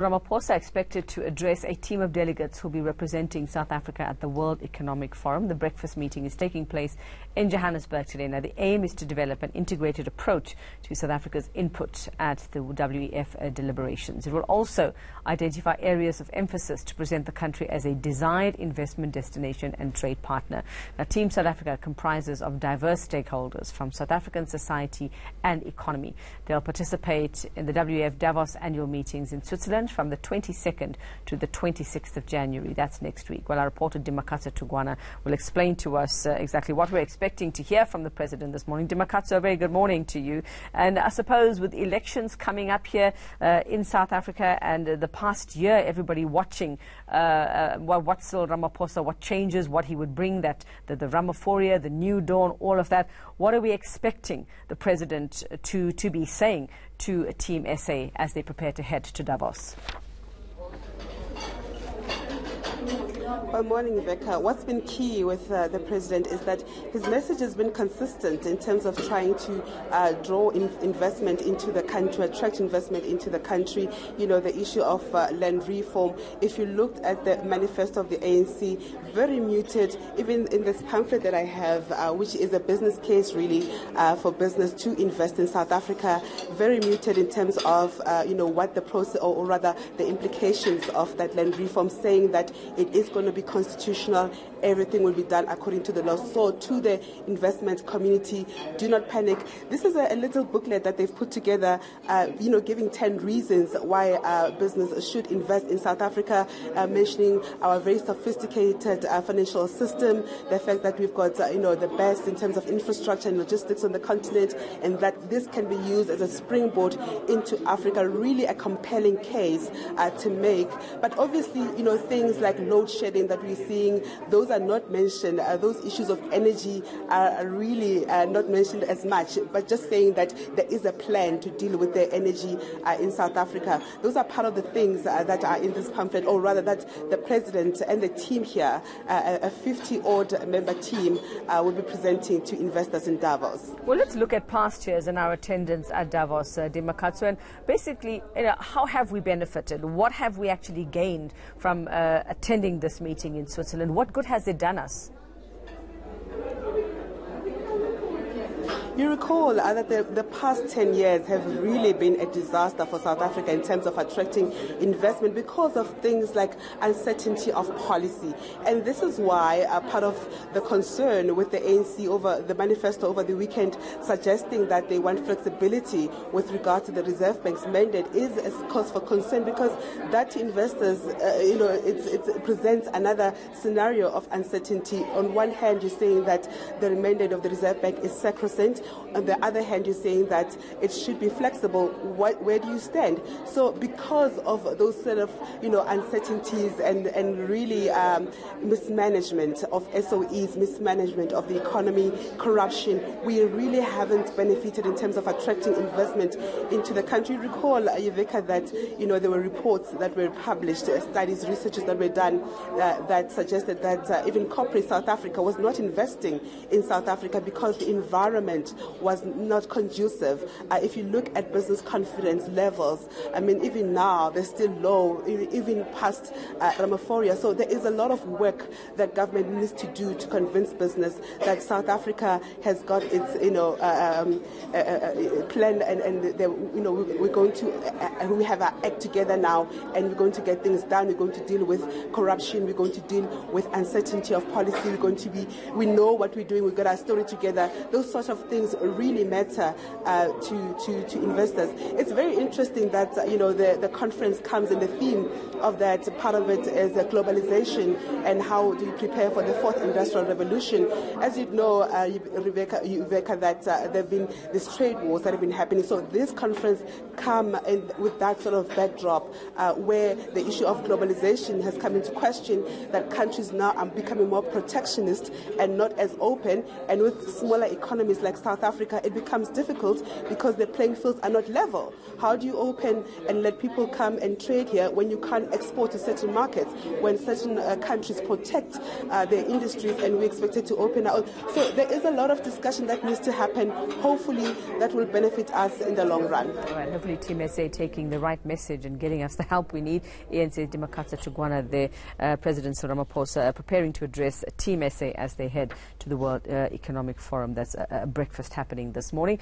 Ramaphosa expected to address a team of delegates who will be representing South Africa at the World Economic Forum. The breakfast meeting is taking place in Johannesburg today. Now, the aim is to develop an integrated approach to South Africa's input at the WEF deliberations. It will also identify areas of emphasis to present the country as a desired investment destination and trade partner. Now, Team South Africa comprises of diverse stakeholders from South African society and economy. They'll participate in the WEF Davos Annual Meetings in Switzerland from the 22nd to the 26th of January. That's next week. Well, our reporter Dimakatso Tugwana will explain to us exactly what we're expecting to hear from the President this morning. Dimakatso, a very good morning to you. And I suppose with elections coming up here in South Africa and the past year, everybody watching what Cyril Ramaphosa, what changes, what he would bring, that the Ramaphoria, the new dawn, all of that. What are we expecting the President to be saying to Team SA as they prepare to head to Davos? Good morning, Rebecca. What's been key with the President is that his message has been consistent in terms of trying to draw investment into the country, attract investment into the country. You know, the issue of land reform. If you looked at the manifesto of the ANC, very muted, even in this pamphlet that I have, which is a business case really for business to invest in South Africa, very muted in terms of, what the process, or rather the implications of that land reform, saying that it is going to be constitutional, everything will be done according to the law. So to the investment community, do not panic. This is a little booklet that they've put together, giving 10 reasons why business should invest in South Africa, mentioning our very sophisticated financial system, the fact that we've got, the best in terms of infrastructure and logistics on the continent, and that this can be used as a springboard into Africa. Really a compelling case to make. But obviously, things like load shedding that we're seeing, those are not mentioned. Those issues of energy are really not mentioned as much, but just saying that there is a plan to deal with the energy in South Africa. Those are part of the things that are in this pamphlet, or rather that the President and the team here, a 50-odd member team, will be presenting to investors in Davos. Well, let's look at past years and our attendance at Davos, Dimakatso, and basically, how have we benefited? What have we actually gained from attending this meeting in Switzerland? What good has it done us? You recall that the past 10 years have really been a disaster for South Africa in terms of attracting investment because of things like uncertainty of policy. And this is why part of the concern with the ANC over the manifesto over the weekend, suggesting that they want flexibility with regard to the Reserve Bank's mandate, is a cause for concern, because that to investors, it presents another scenario of uncertainty. On one hand, you're saying that the mandate of the Reserve Bank is sacrosanct. On the other hand, you're saying that it should be flexible. Where do you stand? So because of those sort of, uncertainties and really mismanagement of SOEs, mismanagement of the economy, corruption, we really haven't benefited in terms of attracting investment into the country. Recall, Yuveka, that, there were reports that were published, studies, researches that were done that suggested that even corporate South Africa was not investing in South Africa because the environment was not conducive. If you look at business confidence levels, even now they're still low, even past Ramaphosa. So there is a lot of work that government needs to do to convince business that South Africa has got its, plan, and we're going to, we have our act together now, and we're going to get things done. We're going to deal with corruption. We're going to deal with uncertainty of policy. We know what we're doing. We've got our story together. Those sort of things really matter to investors. It's very interesting that the conference comes, and the theme of that, part of it is globalization and how do you prepare for the fourth industrial revolution. As you know, Rebecca, that there have been these trade wars that have been happening. So this conference come in with that sort of backdrop, where the issue of globalization has come into question, that countries now are becoming more protectionist and not as open, and with smaller economies like South South Africa, it becomes difficult because the playing fields are not level. How do you open and let people come and trade here when you can't export to certain markets, when certain countries protect their industries and we expect it to open out? So there is a lot of discussion that needs to happen. Hopefully that will benefit us in the long run. All right, hopefully Team SA taking the right message and getting us the help we need. Ian says Dimakatsa Tugwana, the President Ramaphosa, preparing to address Team SA as they head to the World Economic Forum. That's a breakfast happening this morning.